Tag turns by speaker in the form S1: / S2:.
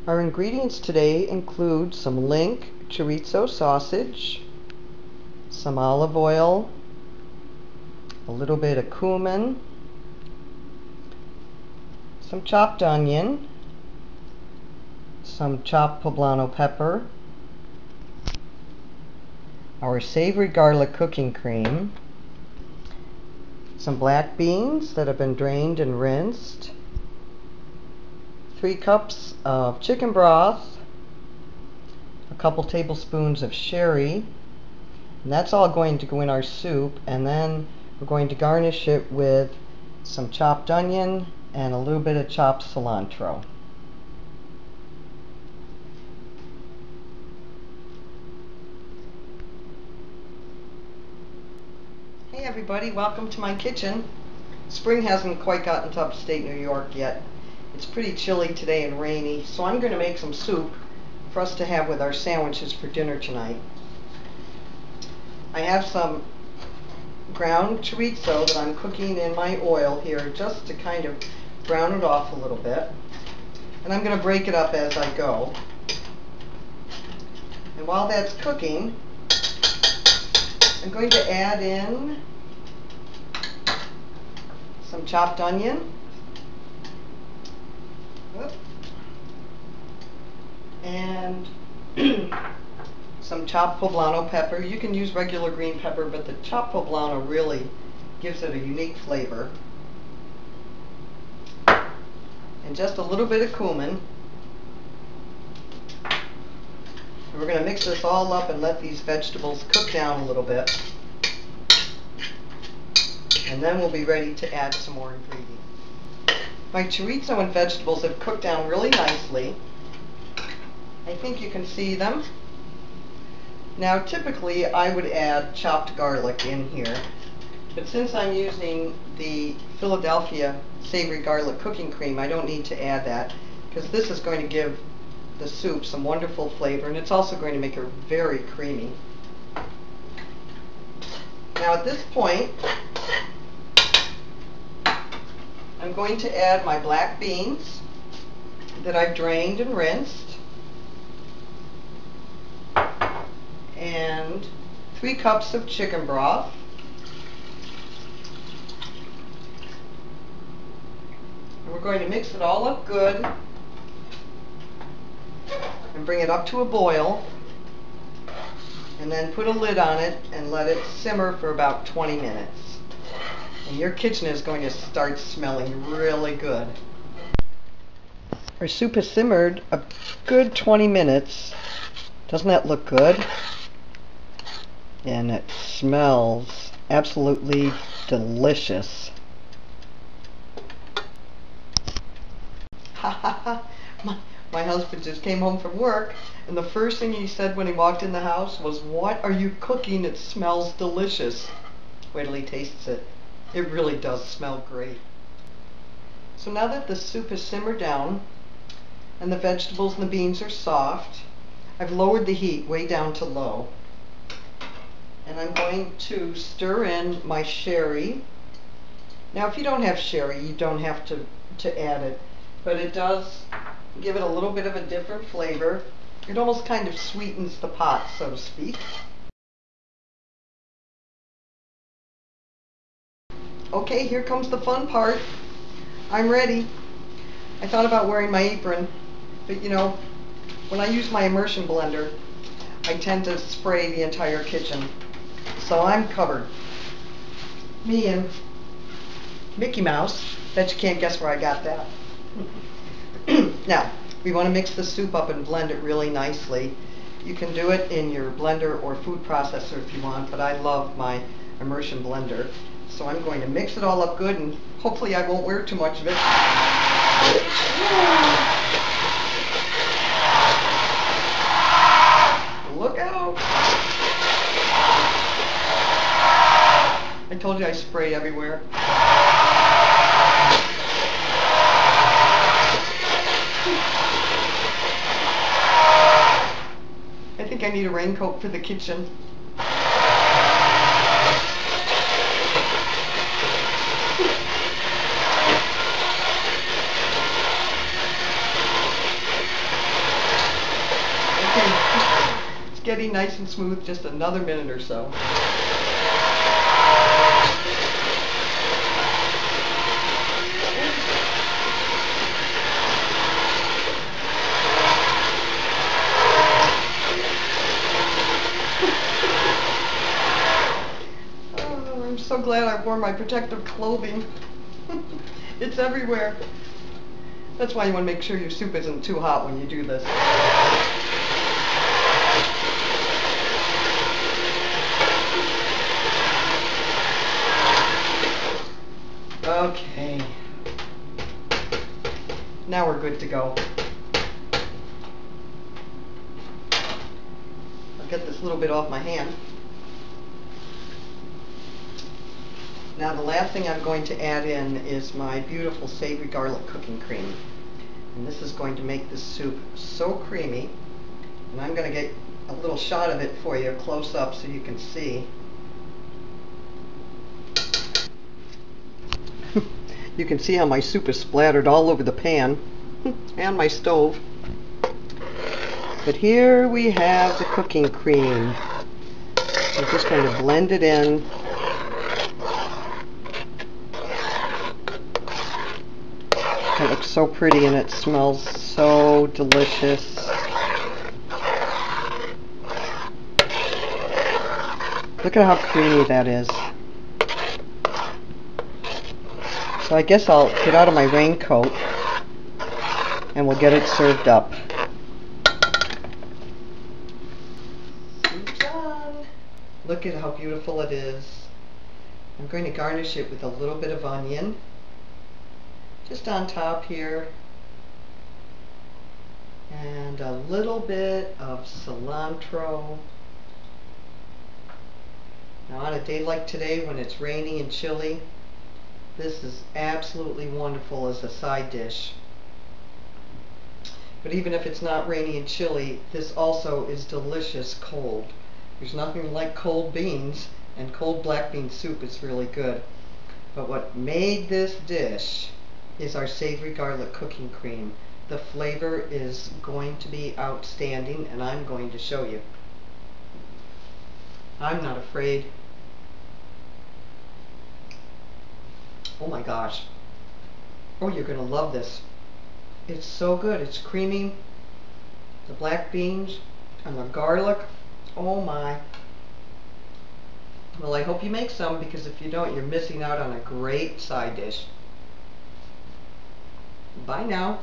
S1: Our ingredients today include some link chorizo sausage, some olive oil, a little bit of cumin, some chopped onion, some chopped poblano pepper, our savory garlic cooking cream, some black beans that have been drained and rinsed, 3 cups of chicken broth, a couple tablespoons of sherry, and that's all going to go in our soup, and then we're going to garnish it with some chopped onion and a little bit of chopped cilantro. Hey everybody, welcome to my kitchen. Spring hasn't quite gotten to upstate New York yet. It's pretty chilly today and rainy, so I'm going to make some soup for us to have with our sandwiches for dinner tonight. I have some ground chorizo that I'm cooking in my oil here just to kind of brown it off a little bit. And I'm going to break it up as I go. And while that's cooking, I'm going to add in some chopped onion. And some chopped poblano pepper. You can use regular green pepper, but the chopped poblano really gives it a unique flavor. And just a little bit of cumin. And we're going to mix this all up and let these vegetables cook down a little bit. And then we'll be ready to add some more ingredients. My chorizo and vegetables have cooked down really nicely. I think you can see them. Now typically I would add chopped garlic in here, but since I'm using the Philadelphia savory garlic cooking cream, I don't need to add that, because this is going to give the soup some wonderful flavor, and it's also going to make it very creamy. Now at this point, I'm going to add my black beans that I've drained and rinsed, and 3 cups of chicken broth, and we're going to mix it all up good and bring it up to a boil, and then put a lid on it and let it simmer for about 20 minutes. And your kitchen is going to start smelling really good. Our soup has simmered a good 20 minutes. Doesn't that look good? And it smells absolutely delicious. My husband just came home from work, and the first thing he said when he walked in the house was, "What are you cooking? It smells delicious." Wait till he tastes it. It really does smell great. So now that the soup has simmered down and the vegetables and the beans are soft, I've lowered the heat way down to low. And I'm going to stir in my sherry. Now if you don't have sherry, you don't have to add it, but it does give it a little bit of a different flavor. It almost kind of sweetens the pot, so to speak. Okay, here comes the fun part. I'm ready. I thought about wearing my apron, but you know, when I use my immersion blender, I tend to spray the entire kitchen. So I'm covered. Me and Mickey Mouse. Bet you can't guess where I got that. Now, we want to mix the soup up and blend it really nicely. You can do it in your blender or food processor if you want, but I love my immersion blender. So I'm going to mix it all up good, and hopefully I won't wear too much of it. Look out! I told you I spray everywhere. I think I need a raincoat for the kitchen. nice and smooth, just another minute or so. Oh, I'm so glad I wore my protective clothing. It's everywhere. That's why you want to make sure your soup isn't too hot when you do this. Okay. Now we're good to go. I'll get this little bit off my hand. Now the last thing I'm going to add in is my beautiful savory garlic cooking cream. And this is going to make this soup so creamy. And I'm going to get a little shot of it for you close up so you can see. You can see how my soup is splattered all over the pan and my stove. But here we have the cooking cream. I'm just going to blend it in. It looks so pretty and it smells so delicious. Look at how creamy that is. So I guess I'll get out of my raincoat and we'll get it served up. Done. Look at how beautiful it is. I'm going to garnish it with a little bit of onion. Just on top here. And a little bit of cilantro. Now on a day like today when it's rainy and chilly, this is absolutely wonderful as a side dish. But even if it's not rainy and chilly, this also is delicious cold. There's nothing like cold beans, and cold black bean soup is really good. But what made this dish is our savory garlic cooking cream. The flavor is going to be outstanding, and I'm going to show you. I'm not afraid. Oh my gosh. Oh, you're going to love this. It's so good. It's creamy. The black beans and the garlic. Oh my. Well, I hope you make some, because if you don't, you're missing out on a great side dish. Bye now.